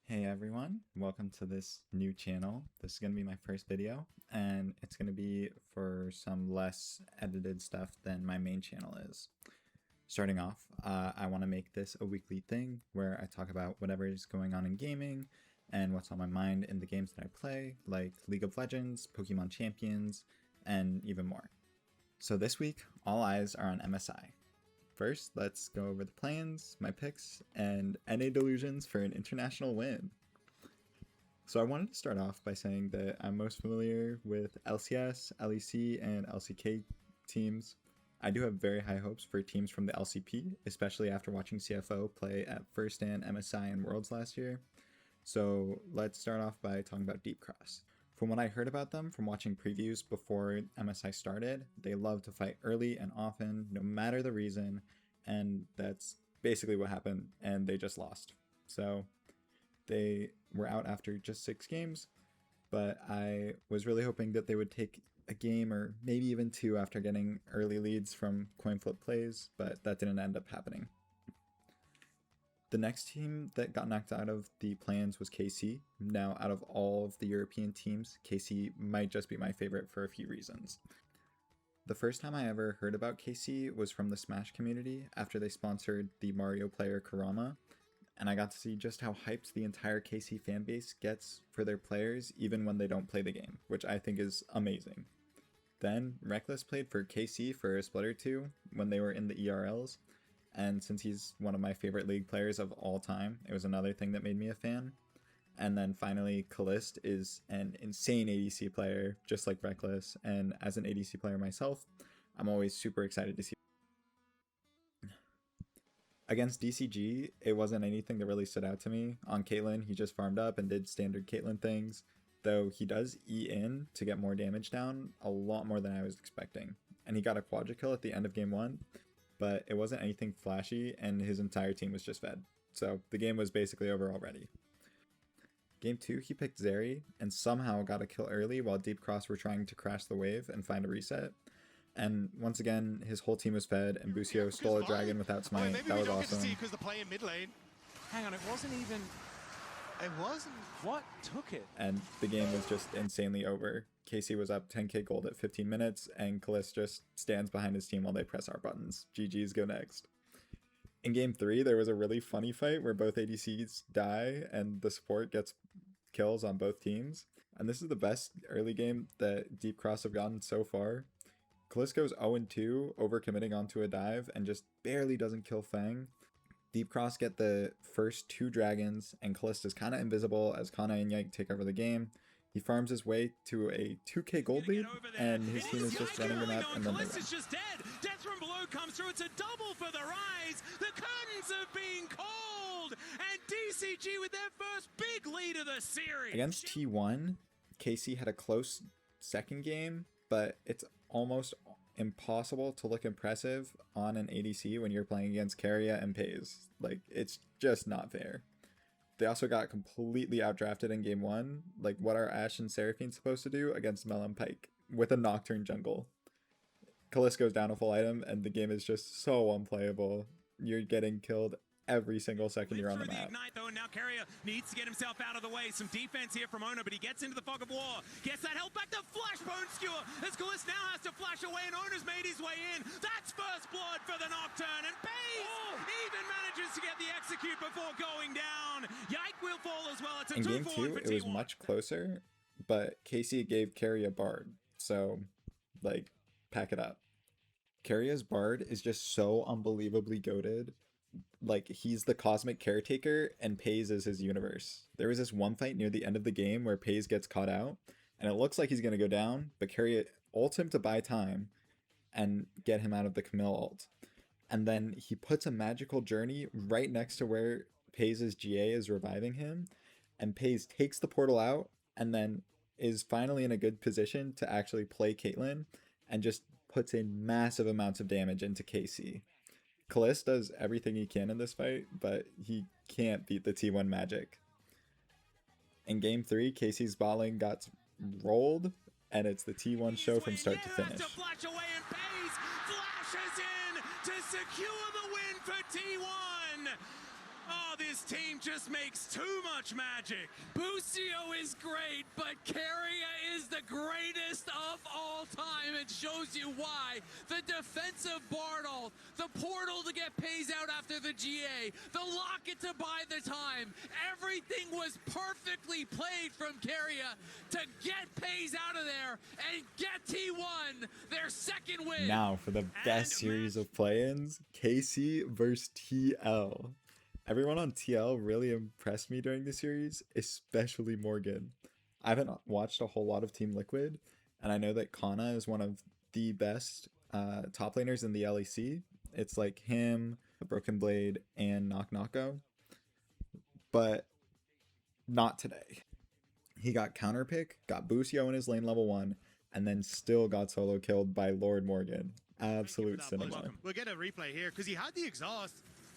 Hey everyone, welcome to this new channel. This is going to be my first video, and it's going to be for some less edited stuff than my main channel is. Starting off, I want to make this a weekly thing where I talk about whatever is going on in gaming and what's on my mind in the games that I play, like League of Legends, Pokemon Champions, and even more. So this week, all eyes are on MSI. First, let's go over the plans, my picks, and NA delusions for an international win. So I wanted to start off by saying that I'm most familiar with LCS, LEC, and LCK teams. I do have very high hopes for teams from the LCP, especially after watching CFO play at First and MSI and Worlds last year. So let's start off by talking about Deep Cross. From what I heard about them from watching previews before MSI started, they love to fight early and often, no matter the reason, and that's basically what happened, and they just lost. So they were out after just 6 games, but I was really hoping that they would take a game or maybe even 2 after getting early leads from coin flip plays, but that didn't end up happening. The next team that got knocked out of the plans was KC. Now, out of all of the European teams, KC might just be my favorite for a few reasons. The first time I ever heard about KC was from the Smash community after they sponsored the Mario player Kurama, and I got to see just how hyped the entire KC fanbase gets for their players even when they don't play the game, which I think is amazing. Then, Reckless played for KC for a split or 2 when they were in the ERLs, and since he's one of my favorite League players of all time, it was another thing that made me a fan. And then finally, Kalist is an insane ADC player, just like Reckless, and as an ADC player myself, I'm always super excited to see. Against DCG, it wasn't anything that really stood out to me. On Caitlyn, he just farmed up and did standard Caitlyn things, though he does E in to get more damage down, a lot more than I was expecting. And he got a quadra kill at the end of game 1, but it wasn't anything flashy, and his entire team was just fed. So the game was basically over already. Game 2, he picked Zeri, and somehow got a kill early while Deep Cross were trying to crash the wave and find a reset. And once again, his whole team was fed, and Busio stole a dragon without smite. That was awesome. Because the play in mid lane. Hang on, it wasn't even... It wasn't. What took it? And the game was just insanely over. KC was up 10k gold at 15 minutes, and Kalist just stands behind his team while they press our buttons. GG's go next. In game 3, there was a really funny fight where both ADCs die, and the support gets kills on both teams. And this is the best early game that Deep Cross have gotten so far. Kalist goes 0-2, overcommitting onto a dive, and just barely doesn't kill Fang. Deep Cross get the first 2 dragons, and Kalist is kind of invisible as Kana and Yike take over the game. He farms his way to a 2k gold lead, and his team is just running him up, and then they win. Kalist is just dead. Death from below comes through. It's a double for the Rise. The curtains are being called, and DCG with their first big lead of the series. Against T1, KC had a close second game, but it's almost impossible to look impressive on an ADC when you're playing against Keria and Pays. Like, it's just not fair. They also got completely outdrafted in game 1. Like, what are Ashe and Seraphine supposed to do against Mel and Pyke with a Nocturne jungle? Kalist goes down a full item, and the game is just so unplayable. You're getting killed every single second you're on the map. Ignite, though, and now Keria needs to get himself out of the way. Some defense here from Ona, but he gets into the fog of war. Gets that help back to Flash Bone Skewer as Kalist now has to flash away, and Ona's made his way in. That's first blood for the Nocturne, and Pays even manages to get the execute before going down. Yike will fall as well. It's a In game 2, it was much closer, but KC gave Keria Bard, so, like, pack it up. Keria's Bard is just so unbelievably goated. Like, he's the cosmic caretaker, and Pays is his universe. There was this one fight near the end of the game where Pays gets caught out, and it looks like he's going to go down, but Keria ults him to buy time and get him out of the Camille ult. And then he puts a magical journey right next to where Pays' GA is reviving him, and Pays takes the portal out, and then is finally in a good position to actually play Caitlyn, and just puts in massive amounts of damage into KC. Kalist does everything he can in this fight, but he can't beat the T1 magic. In game 3, KC's bot lane got rolled, and it's the T1 show from start to finish. Flash away, and Pays flashes in to secure the win for T1. Oh, this This team just makes too much magic. Busio is great, but Carrier is the greatest of all time. It shows you why. The defensive Bartle, the portal to get pays out after the GA, the locket to buy the time. Everything was perfectly played from Carrier to get pays out of there and get T1 their second win. Now for the best series of play-ins, KC versus TL. Everyone on TL really impressed me during the series, especially Morgan. I haven't watched a whole lot of Team Liquid, and I know that Kana is one of the best top laners in the LEC. It's like him, Broken Blade, and Knock Knocko. But not today. He got counterpick, got Busio in his lane level 1, and then still got solo killed by Lord Morgan. Absolute cinema. We'll get a replay here because he had the exhaust.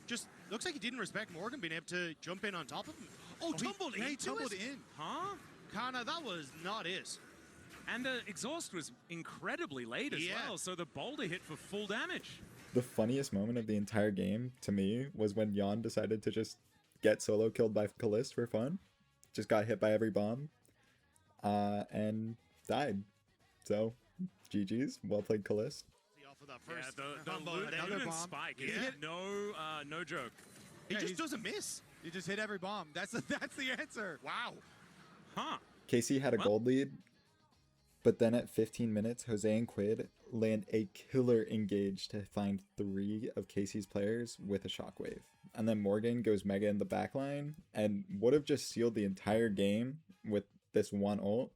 Just looks like he didn't respect Morgan being able to jump in on top of him. Oh, tumbled he into tumbled it? in. Huh? Kana, that was not it. And the exhaust was incredibly late as well, so the boulder hit for full damage. The funniest moment of the entire game, to me, was when LYON decided to just get solo killed by Kalist for fun. Just got hit by every bomb. And died. So, GG's. Well played, Kalist. Off of that first The Lunan spike is no joke. He just doesn't miss. You just hit every bomb. That's the answer. Wow. Huh. KC had a gold lead, but then at 15 minutes, Jose and Quid land a killer engage to find 3 of KC's players with a shockwave. And then Morgan goes mega in the backline and would have just sealed the entire game with this one ult.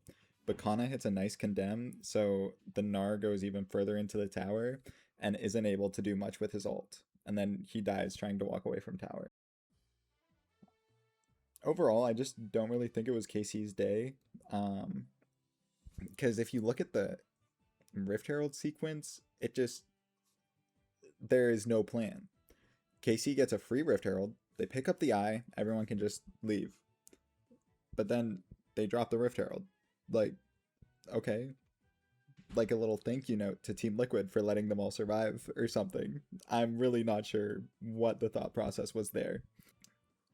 But Kana hits a nice condemn, so the Gnar goes even further into the tower and isn't able to do much with his ult. And then he dies trying to walk away from tower. Overall, I just don't really think it was KC's day. Because if you look at the Rift Herald sequence, there is no plan. KC gets a free Rift Herald, they pick up the eye, everyone can just leave. But then they drop the Rift Herald. Like, okay. Like a little thank you note to Team Liquid for letting them all survive or something. I'm really not sure what the thought process was there.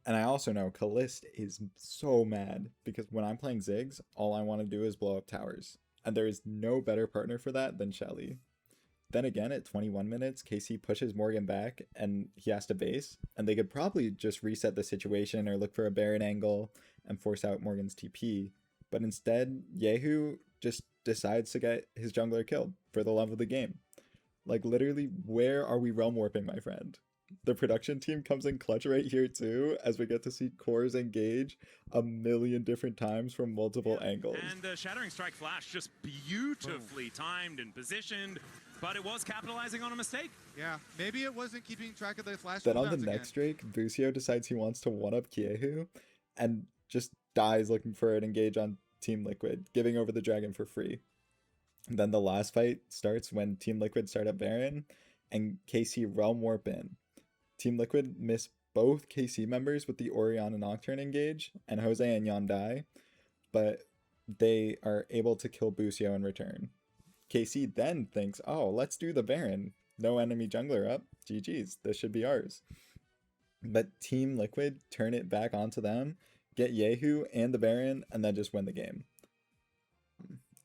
And I also know Kalist is so mad because when I'm playing Ziggs, all I want to do is blow up towers. And there is no better partner for that than Shelly. Then again, at 21 minutes, KC pushes Morgan back and he has to base. And they could probably just reset the situation or look for a Baron angle and force out Morgan's TP. But instead, Yehu just decides to get his jungler killed for the love of the game. Like, literally, where are we realm warping, my friend? The production team comes in clutch right here too, as we get to see cores engage a million different times from multiple angles. And the Shattering Strike Flash just beautifully timed and positioned, but it was capitalizing on a mistake. Yeah, maybe it wasn't keeping track of the flash. Then on the next Drake, Busio decides he wants to one-up Kiehu and just dies looking for an engage on Team Liquid, giving over the dragon for free. And then the last fight starts when Team Liquid start up Baron and KC realm warp in. Team Liquid miss both KC members with the Orianna Nocturne engage, and Jose and LYON die, but they are able to kill Busio in return. KC then thinks, oh, let's do the Baron. No enemy jungler up. GG's, this should be ours. But Team Liquid turn it back onto them, get Yehu and the Baron, and then just win the game.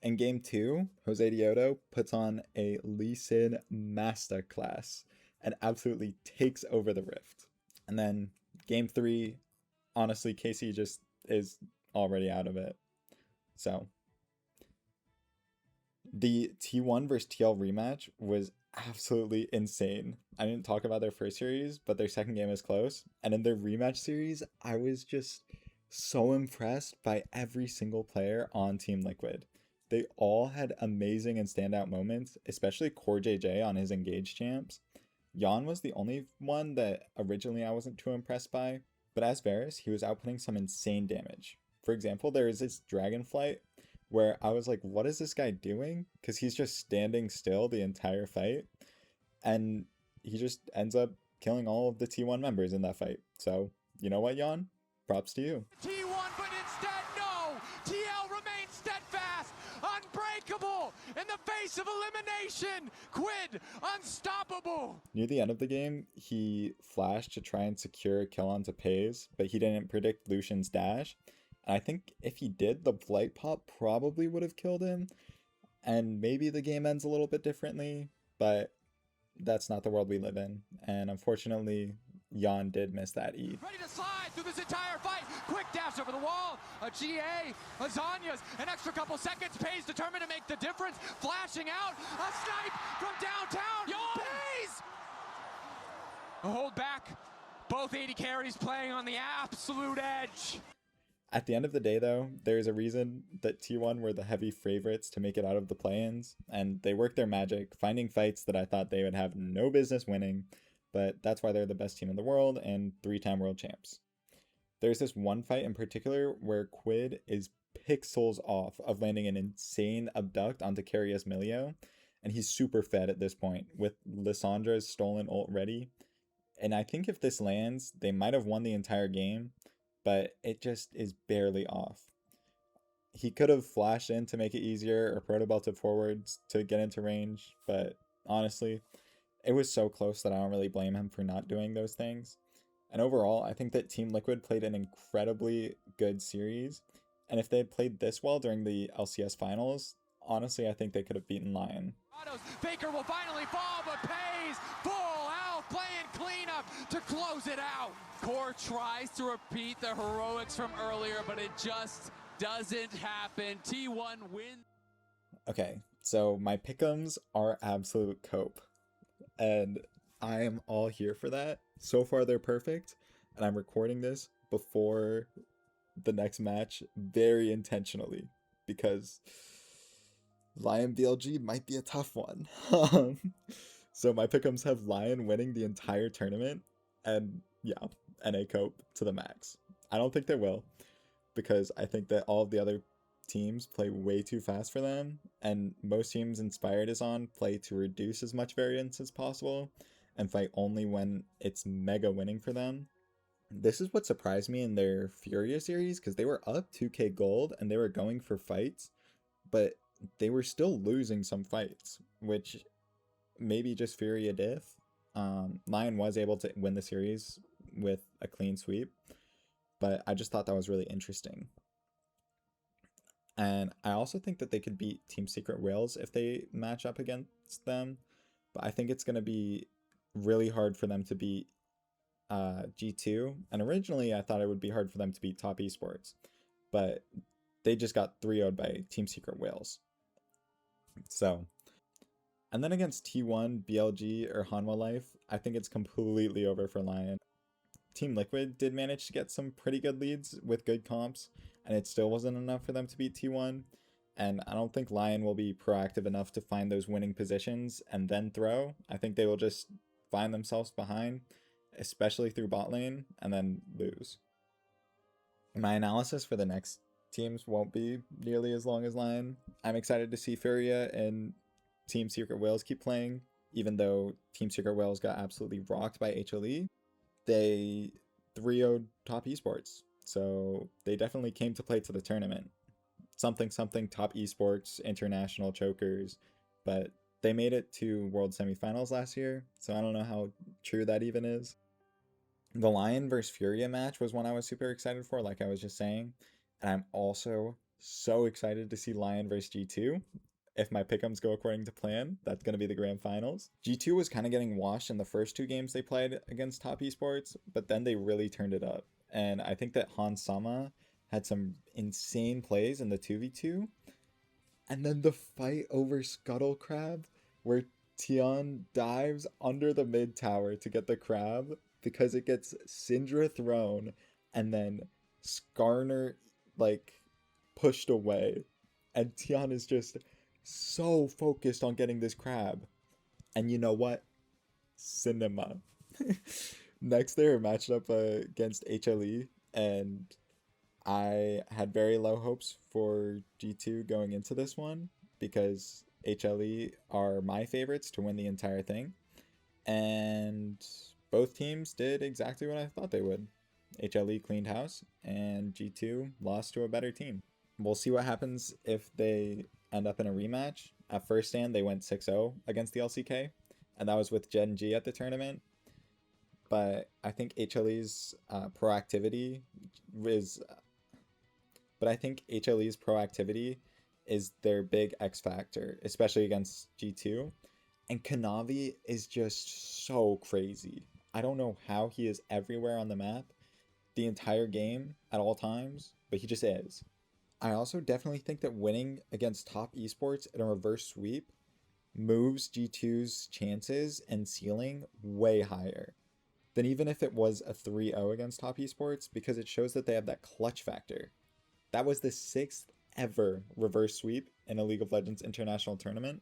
In game 2, Jose Diodo puts on a Lee Sin masterclass and absolutely takes over the Rift. And then game 3, honestly, KC just is already out of it. So the T1 versus TL rematch was absolutely insane. I didn't talk about their first series, but their second game is close. And in their rematch series, I was just so impressed by every single player on Team Liquid. They all had amazing and standout moments, especially Core JJ on his Engage champs. LYON was the only one that originally I wasn't too impressed by, but as Varus, he was outputting some insane damage. For example, there is this Dragonflight where I was like, what is this guy doing? Because he's just standing still the entire fight, and he just ends up killing all of the T1 members in that fight. So, you know what, LYON? Props to you. T1, but instead, no! TL remains steadfast, unbreakable in the face race of elimination. Quid, unstoppable. Near the end of the game, he flashed to try and secure a kill onto Pays, but he didn't predict Lucian's dash. And I think if he did, the Blight Pop probably would have killed him. And maybe the game ends a little bit differently, but that's not the world we live in. And unfortunately, LYON did miss that E. Ready to slide through this entire fight. Quick dash over the wall. A GA, lasagnas, an extra couple seconds. Pays determined to make the difference. Flashing out. A snipe from downtown. Pays! A hold back. Both 80 carries playing on the absolute edge. At the end of the day, though, there's a reason that T1 were the heavy favorites to make it out of the play-ins, and they worked their magic, finding fights that I thought they would have no business winning, but that's why they're the best team in the world and 3-time world champs. There's this one fight in particular where Quid is pixels off of landing an insane abduct onto Carius Milio, and he's super fed at this point, with Lissandra's stolen ult ready. And I think if this lands, they might have won the entire game, but it just is barely off. He could have flashed in to make it easier or proto-belted forwards to get into range, but honestly, it was so close that I don't really blame him for not doing those things. And overall, I think that Team Liquid played an incredibly good series, and if they had played this well during the LCS finals, honestly, I think they could have beaten LYON. Faker will finally fall, but Pays full out, playing cleanup to close it out. Core tries to repeat the heroics from earlier, but it just doesn't happen. T1 wins. Okay, so my pick'ems are absolute cope, and I am all here for that. So far, they're perfect, and I'm recording this before the next match very intentionally, because LYON BLG might be a tough one. So my pick'ems have LYON winning the entire tournament, and yeah, NA cope to the max. I don't think they will, because I think that all of the other teams play way too fast for them, and most teams Inspired is on play to reduce as much variance as possible and fight only when it's mega winning for them. This is what surprised me in their Furia series, because they were up 2k gold and they were going for fights, but they were still losing some fights, which maybe just Furia diff. LYON was able to win the series with a clean sweep, but I just thought that was really interesting. And I also think that they could beat Team Secret Whales if they match up against them, but I think it's going to be really hard for them to beat G2, and originally I thought it would be hard for them to beat Top Esports, but they just got 3-0'd by Team Secret Whales. So, and then against T1, BLG, or Hanwha Life, I think it's completely over for LYON. Team Liquid did manage to get some pretty good leads with good comps, and it still wasn't enough for them to beat T1, and I don't think LYON will be proactive enough to find those winning positions and then throw. I think they will just find themselves behind, especially through bot lane, and then lose. My analysis for the next teams won't be nearly as long as LYON. I'm excited to see Furia and Team Secret Whales keep playing, even though Team Secret Whales got absolutely rocked by HLE. They 3-0'd Top Esports, so they definitely came to play to the tournament. Something Top Esports, international chokers, but they made it to World Semifinals last year, so I don't know how true that even is. The LYON versus Furia match was one I was super excited for, like I was just saying, and I'm also so excited to see LYON versus G2. If my pick'ems go according to plan, that's going to be the grand finals. G2 was kind of getting washed in the first two games they played against Top Esports, but then they really turned it up. And I think that Hans Sama had some insane plays in the 2v2. And then the fight over Scuttle Crab, where Tion dives under the mid tower to get the crab because it gets Syndra thrown and then Skarner pushed away. And Tion is just so focused on getting this crab. And you know what? Cinema. Next, they were matched up against HLE, and I had very low hopes for G2 going into this one because HLE are my favorites to win the entire thing. And both teams did exactly what I thought they would. HLE cleaned house, and G2 lost to a better team. We'll see what happens if they end up in a rematch. at first stand they went 6-0 against the LCK, and that was with Gen G at the tournament. But I think HLE's proactivity is their big X factor, especially against G2. And Kanavi is just so crazy. I don't know how he is everywhere on the map the entire game at all times, but he just is. I also definitely think that winning against top esports in a reverse sweep moves G2's chances and ceiling way higher than even if it was a 3-0 against top esports, because it shows that they have that clutch factor. That was the 6th ever reverse sweep in a League of Legends international tournament.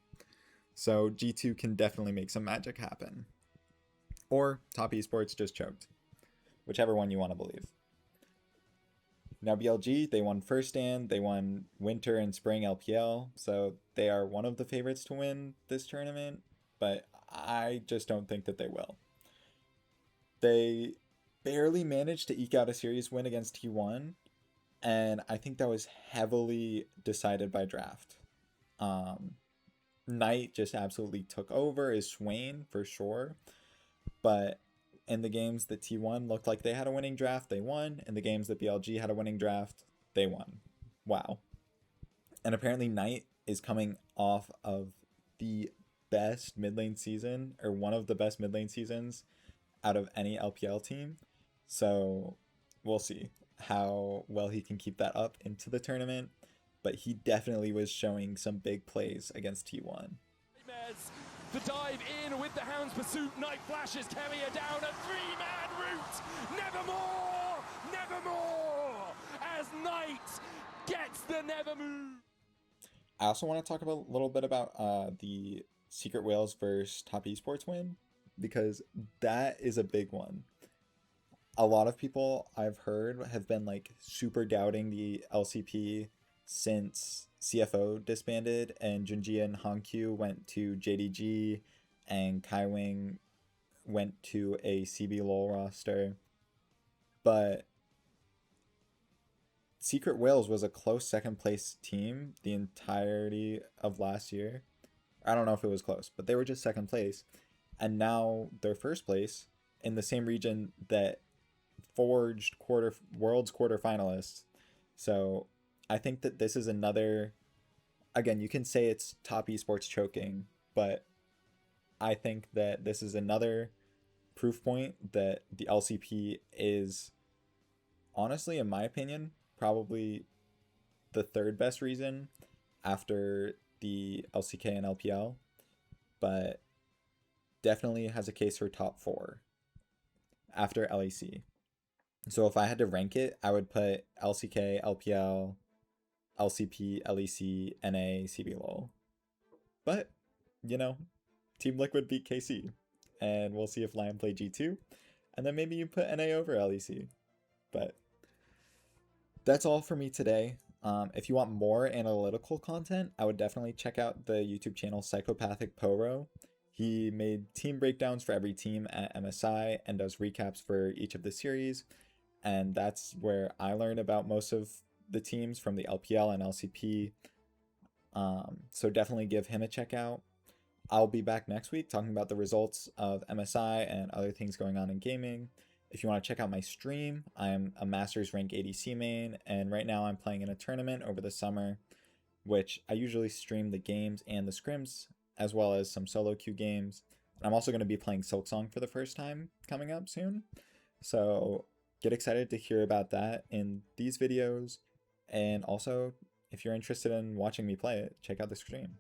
So G2 can definitely make some magic happen. Or top esports just choked. Whichever one you want to believe. Now BLG, they won first stand, they won winter and spring LPL, so they are one of the favorites to win this tournament, but I just don't think that they will. They barely managed to eke out a series win against T1, and I think that was heavily decided by draft. Knight just absolutely took over as Swain for sure, but in the games that T1 looked like they had a winning draft, they won. In the games that BLG had a winning draft, they won. Wow. And apparently Knight is coming off of the best mid lane season, or one of the best mid lane seasons out of any LPL team. So we'll see how well he can keep that up into the tournament. But he definitely was showing some big plays against T1. The dive in with the Hound's pursuit. Knight flashes Carrier down a 3-man route. Nevermore! Nevermore! As Knight gets the Nevermore. I also want to talk a little bit about the Secret Whales versus Top Esports win, because that is a big one. A lot of people I've heard have been like super doubting the LCP since CFO disbanded and Junji and Hankyu went to JDG and Kaiwing went to a CB LOL roster. But Secret Whales was a close second place team the entirety of last year. I don't know if it was close, but they were just second place. And now they're first place in the same region that forged world's quarterfinalists. So I think that this is another, again, you can say it's top esports choking, but I think that this is another proof point that the LCP is, honestly, in my opinion, probably the third best reason after the LCK and LPL, but definitely has a case for top 4 after LEC. So if I had to rank it, I would put LCK, LPL, LCP, LEC, NA, CBLOL. But, you know, Team Liquid beat KC. And we'll see if LYON play G2. And then maybe you put NA over LEC. But that's all for me today. If you want more analytical content, I would definitely check out the YouTube channel Psychopathic Poro. He made team breakdowns for every team at MSI and does recaps for each of the series. And that's where I learned about most of the teams from the LPL and LCP. So definitely give him a check out. I'll be back next week talking about the results of MSI and other things going on in gaming. If you want to check out my stream, I am a Masters rank ADC main, and right now I'm playing in a tournament over the summer, which I usually stream the games and the scrims, as well as some solo queue games. And I'm also going to be playing Silksong for the first time coming up soon. So get excited to hear about that in these videos. And also, if you're interested in watching me play it, check out the stream.